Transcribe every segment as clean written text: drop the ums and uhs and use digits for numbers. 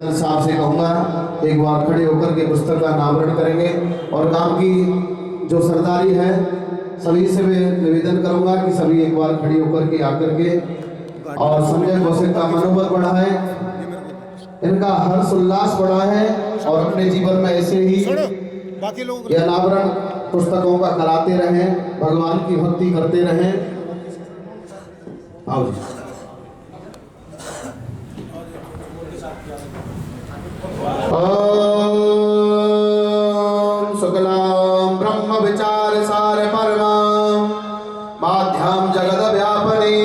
साहब से कहूँगा एक बार खड़े होकर के पुस्तक का अनावरण करेंगे और गांव की जो सरदारी है सभी से मैं निवेदन करूंगा कि सभी एक बार खड़ी होकर के आकर के और संजय कौशिक का मनोबल बढ़ा है, इनका हर्ष उल्लास बढ़ा है और अपने जीवन में ऐसे ही ये अनावरण पुस्तकों का कराते रहें, भगवान की भक्ति करते रहें। आओ ओम शुक्लां ब्रह्म विचार सार परमा माध्यम जगद व्यापने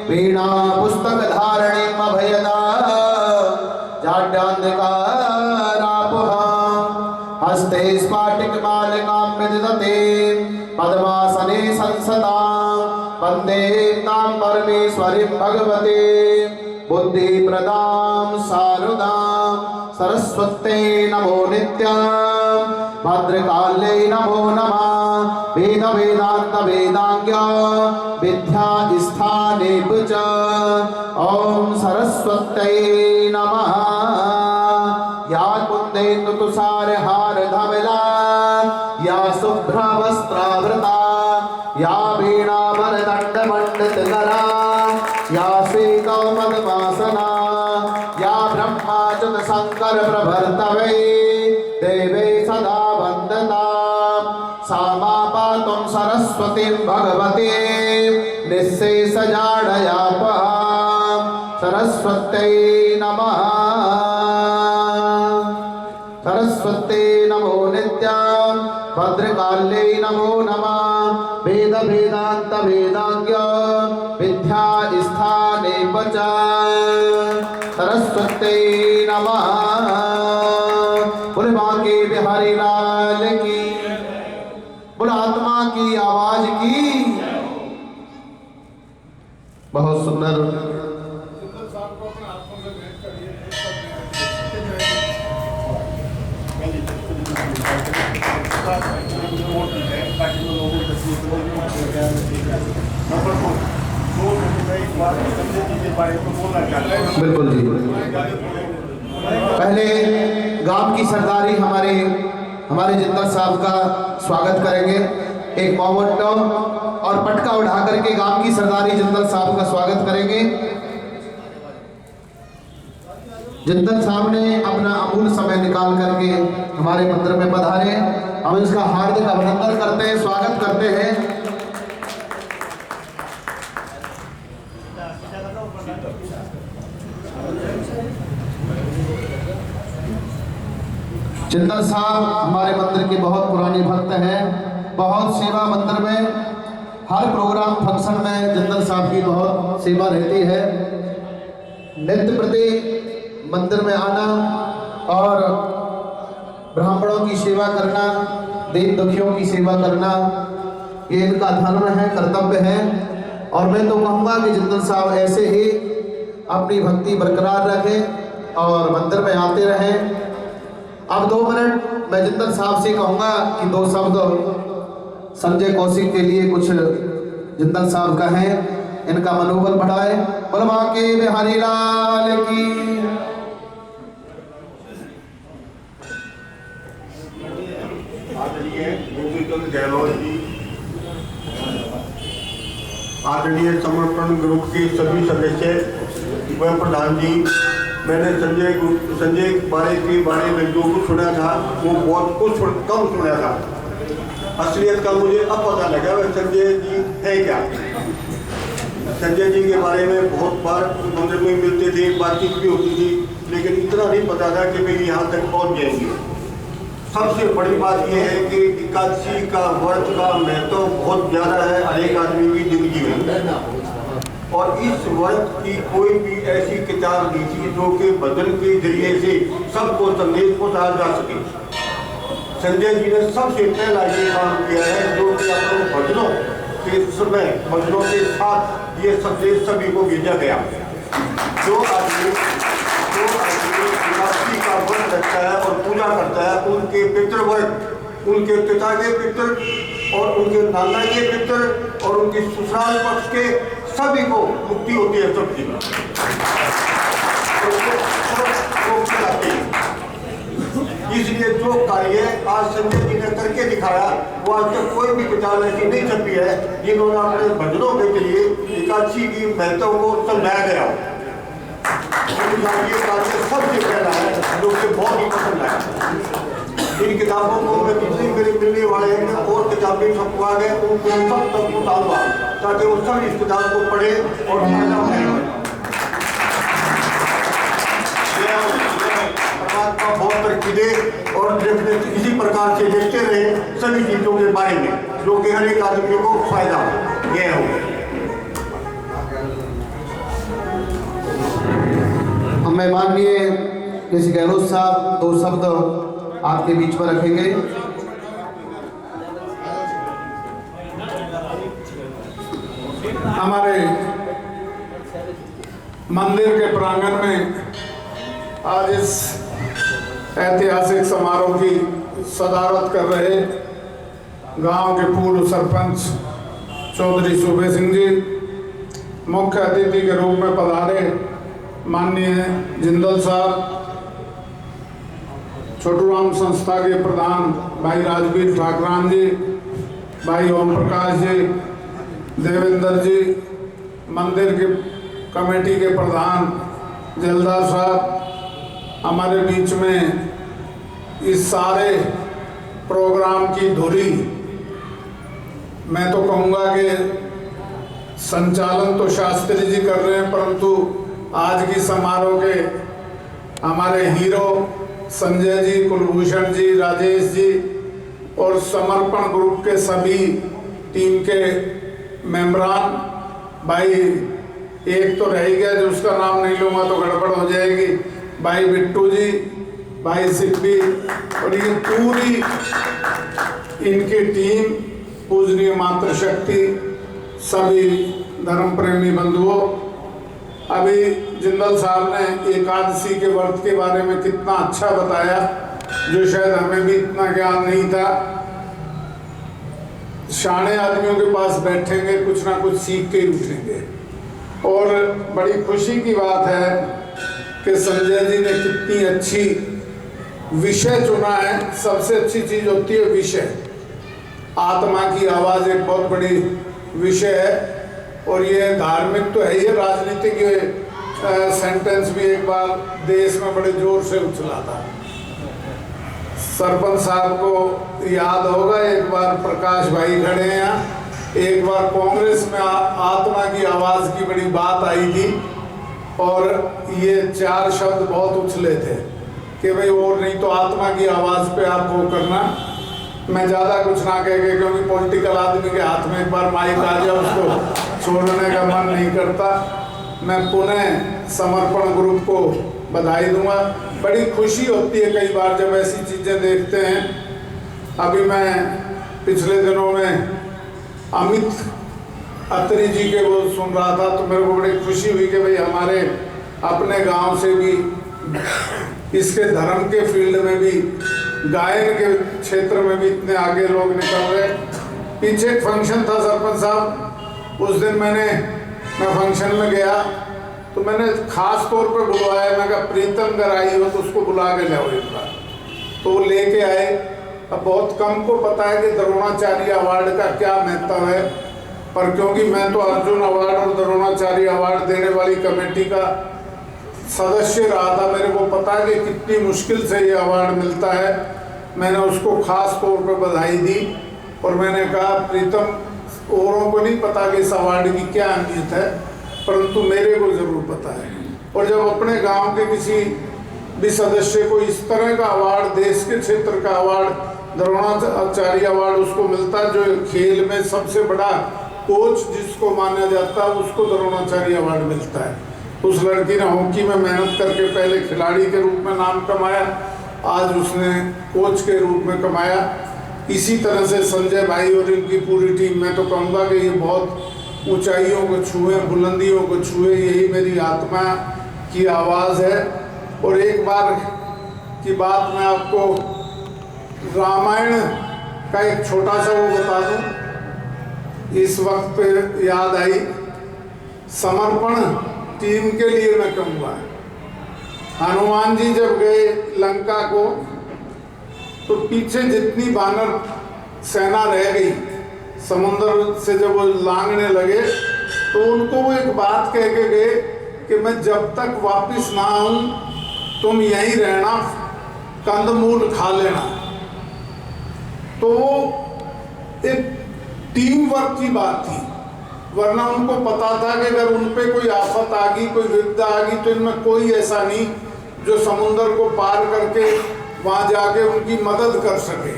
वीणा पुस्तक धारणी अभयदा जाड्यान्धकारापहां हस्ते स्फाटिक मालिकां विदधते पद्मासने संसदां वन्दे तां परमेश्वरीं भगवते बुद्धि प्रदां शारदां सरस्वत्यै नमो नित्यां भद्रकाल्यै नमो नमः वेद वेदांत वेदांग्य विद्या स्थाने च ओम सरस्वत्यै नमः। या कुन्देन्दु तुषार हार धवला या शुभ्र वस्त्रावृता या वीणा वरदंड मंडितकरा या श्रीकौमदवासना या ब्रह्माच्युत शंकर प्रभर्तवे देवे सदा वन्दतां सा मा पातुं सरस्वतीं भगवतीं निःशेषजाडयापहां सरस्वत्यै नमः। सरस्वत्यै नमो नित्यां भद्रकाल्यै नमो नमः वेद वेदांत वेदांग्य विद्या स्थाने च सरस्वत्यै नमः। बोल बांके बिहारी लाल की, बोल आत्मा की आवाज की। बहुत सुंदर बिल्कुल जी। पहले गांव की सरदारी हमारे जिंदल साहब का स्वागत करेंगे। एक मोमेंटो और पटका उठा करके गांव की सरदारी जिंदल साहब का स्वागत करेंगे। जिंदल साहब ने अपना अमूल्य समय निकाल करके हमारे मंदिर में पधारे, हम इसका हार्दिक अभिनंदन करते हैं, स्वागत करते हैं। जिंदल साहब हमारे मंदिर के बहुत पुराने भक्त हैं, बहुत सेवा मंदिर में हर प्रोग्राम फंक्शन में जिंदल साहब की बहुत सेवा रहती है। नित्य प्रति मंदिर में आना और ब्राह्मणों की सेवा करना, दीन दुखियों की सेवा करना, ये इनका धर्म है, कर्तव्य है। और मैं तो कहूँगा कि जिंदल साहब ऐसे ही अपनी भक्ति बरकरार रखें और मंदिर में आते रहें। अब 2 मिनट मैं जिंदल साहब से कहूँगा कि 2 शब्द संजय कौशिक के लिए कुछ जिंदल साहब का है, इनका मनोबल बढ़ाए। बोल बांके बिहारी लाल की। आदरणीय समर्पण ग्रुप के सभी सदस्य व प्रधान जी, मैंने संजय बारे के बारे में जो कुछ सुना था वो बहुत कुछ कम सुना था। असलियत का मुझे अब पता लगा वह संजय जी है क्या। संजय जी के बारे में बहुत बार मंदिर में मिलते थे, बातचीत भी होती थी, लेकिन इतना नहीं पता था कि वे यहाँ तक पहुँच जाएंगे। सबसे बड़ी बात यह है कि एकादशी का व्रत का महत्व बहुत ज़्यादा है हर एक आदमी की जिंदगी में, और इस व्रत की कोई भी ऐसी किताब नहीं थी जो कि भजन के जरिए से सबको संदेश पहुँचाया जा सके। संजय जी ने सबसे पहला ये काम किया है जो कि अपने भजनों के समय भजनों के साथ ये संदेश सभी को भेजा गया। जो आदमी एकादशी का व्रत रखता है और पूजा करता है, उनके पितृवर्ग, उनके पिता के पितृ और उनके नाना के पितृ और उनके ससुराल पक्ष के सभी को मुक्ति होती है सबकी। तो लोग चाहते हैं। इसलिए जो कार्य आज संजय जी ने करके दिखाया वो आज तक कोई भी किताब ऐसी नहीं छपी है जिन्होंने अपने भजनों के लिए एकादशी की महत्व को समझाया गया हो। ये कार्य सबसे पहला है जो मुझे बहुत ही पसंद आया। इन किताबों को मैं जितनी मेरे मिलने वाले हैं और किताबें छपवा गए उनको सब तक उतारूंगा ताकि वो सब इस किताब को पढ़े और फायदा उठाए। परमात्मा बहुत तरक्की दे और इसी प्रकार से देखते रहे सभी चीजों के बारे में जो कि हर एक आदमी को फायदा हो। यह हो हमें माननीय कृषि गहलोत साहब 2 शब्द आपके बीच में रखेंगे। हमारे मंदिर के प्रांगण में आज इस ऐतिहासिक समारोह की सदारत कर रहे गांव के पूर्व सरपंच चौधरी सूबे सिंह जी, मुख्य अतिथि के रूप में पधारे माननीय जिंदल साहब, छोटूराम संस्था के प्रधान भाई राजवीर ठाकरान जी, भाई ओम प्रकाश जी, देवेंद्र जी, मंदिर के कमेटी के प्रधान जलदार साहब, हमारे बीच में इस सारे प्रोग्राम की धुरी मैं तो कहूँगा कि संचालन तो शास्त्री जी कर रहे हैं, परंतु आज की समारोह के हमारे हीरो संजय जी, कुलभूषण जी, राजेश जी और समर्पण ग्रुप के सभी टीम के मेंबरान, भाई एक तो रह गया जो उसका नाम नहीं लूँगा तो गड़बड़ हो जाएगी, भाई बिट्टू जी, भाई सिब्बी और ये पूरी इनकी टीम, पूजनीय मातृशक्ति, सभी धर्म प्रेमी बंधुओं। अभी जिंदल साहब ने एकादशी के व्रत के बारे में कितना अच्छा बताया जो शायद हमें भी इतना ज्ञान नहीं था। शाणे आदमियों के पास बैठेंगे कुछ ना कुछ सीख के ही उठेंगे। और बड़ी खुशी की बात है कि संजय जी ने कितनी अच्छी विषय चुना है। सबसे अच्छी चीज होती है विषय। आत्मा की आवाज एक बहुत बड़ी विषय है और ये धार्मिक तो है, ये राजनीतिक सेंटेंस भी एक बार देश में बड़े जोर से उछला था। सरपंच साहब को याद होगा, एक बार प्रकाश भाई खड़े हैं यहाँ, एक बार कांग्रेस में आत्मा की आवाज की बड़ी बात आई थी और ये 4 शब्द बहुत उछले थे कि भाई और नहीं तो आत्मा की आवाज पे आप वो करना। मैं ज़्यादा कुछ ना कह के, क्योंकि पॉलिटिकल आदमी के हाथ में एक बार माइक आ जाए उसको छोड़ने का मन नहीं करता। मैं पुनः समर्पण ग्रुप को बधाई दूंगा। बड़ी खुशी होती है कई बार जब ऐसी चीज़ें देखते हैं। अभी मैं पिछले दिनों में अमित अत्री जी के वो सुन रहा था तो मेरे को बड़ी खुशी हुई कि भाई हमारे अपने गांव से भी इसके धर्म के फील्ड में भी, गायन के क्षेत्र में भी इतने आगे लोग निकल रहे। पीछे एक फंक्शन था सरपंच साहब, उस दिन मैं फंक्शन में गया तो मैंने खास तौर पे बुलवाया। मैं कहा प्रीतम अगर आई हो तो उसको बुला के लाओ एक बार, तो वो लेके आए। अब बहुत कम को पता है कि द्रोणाचार्य अवार्ड का क्या महत्व है, पर क्योंकि मैं तो अर्जुन अवार्ड और द्रोणाचार्य अवार्ड देने वाली कमेटी का सदस्य रहा था, मेरे को पता है कि कितनी मुश्किल से ये अवार्ड मिलता है। मैंने उसको खास तौर पे बधाई दी और मैंने कहा प्रीतम औरों को नहीं पता कि इस अवार्ड की क्या अहमियत है, परंतु मेरे को ज़रूर पता है। और जब अपने गांव के किसी भी सदस्य को इस तरह का अवार्ड, देश के क्षेत्र का अवार्ड, द्रोणाचार्य अवार्ड उसको मिलता है, जो खेल में सबसे बड़ा कोच जिसको माना जाता है उसको द्रोणाचार्य अवार्ड मिलता है। उस लड़की ने हॉकी में मेहनत करके पहले खिलाड़ी के रूप में नाम कमाया, आज उसने कोच के रूप में कमाया। इसी तरह से संजय भाई और इनकी पूरी टीम, मैं तो कहूँगा कि ये बहुत ऊंचाइयों को छुए, बुलंदियों को छुए, यही मेरी आत्मा की आवाज़ है। और एक बार की बात मैं आपको रामायण का एक छोटा सा वो बता दूँ, इस वक्त पे याद आई। समर्पण टीम के लिए मैं कहूँगा हनुमान जी जब गए लंका को तो पीछे जितनी वानर सेना रह गई, समुद्र से जब वो लांघने लगे तो उनको वो एक बात कह के गए कि मैं जब तक वापस ना आऊं तुम यहीं रहना, कंदमूल खा लेना। तो वो एक टीम वर्क की बात थी, वरना उनको पता था कि अगर उन पे कोई आफत आ गई, कोई विपदा आ गई, तो इनमें कोई ऐसा नहीं जो समुद्र को पार करके वहां जाके उनकी मदद कर सके।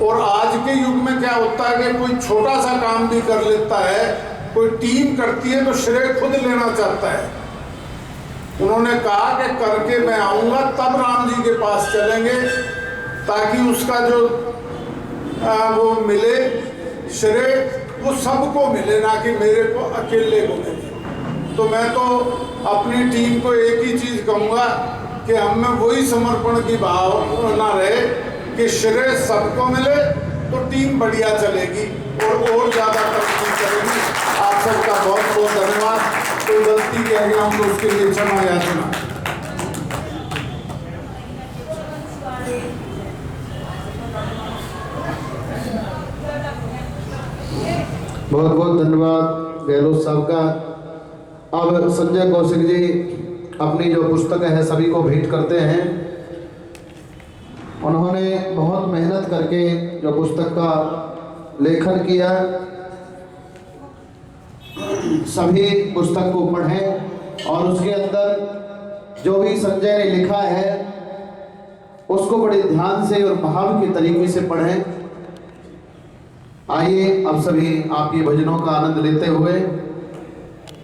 और आज के युग में क्या होता है कि कोई छोटा सा काम भी कर लेता है, कोई टीम करती है तो श्रेय खुद लेना चाहता है। उन्होंने कहा कि करके मैं आऊंगा, तब राम जी के पास चलेंगे ताकि उसका जो वो मिले श्रेय वो सबको मिले, ना कि मेरे को अकेले को मिले। तो मैं तो अपनी टीम को एक ही चीज कहूँगा कि हम में वही समर्पण की भावना रहे कि श्रेय सबको मिले तो टीम बढ़िया चलेगी और ज़्यादा तरक्की करेगी। आप सबका बहुत बहुत धन्यवाद। कोई गलती कह गया हूँ तो उसके लिए क्षमा याचना। बहुत बहुत धन्यवाद गहलोत साहब का। अब संजय कौशिक जी अपनी जो पुस्तक है सभी को भेंट करते हैं। उन्होंने बहुत मेहनत करके जो पुस्तक का लेखन किया, सभी पुस्तक को पढ़ें और उसके अंदर जो भी संजय ने लिखा है उसको बड़े ध्यान से और भाव के तरीके से पढ़ें। आइए अब सभी आप ये भजनों का आनंद लेते हुए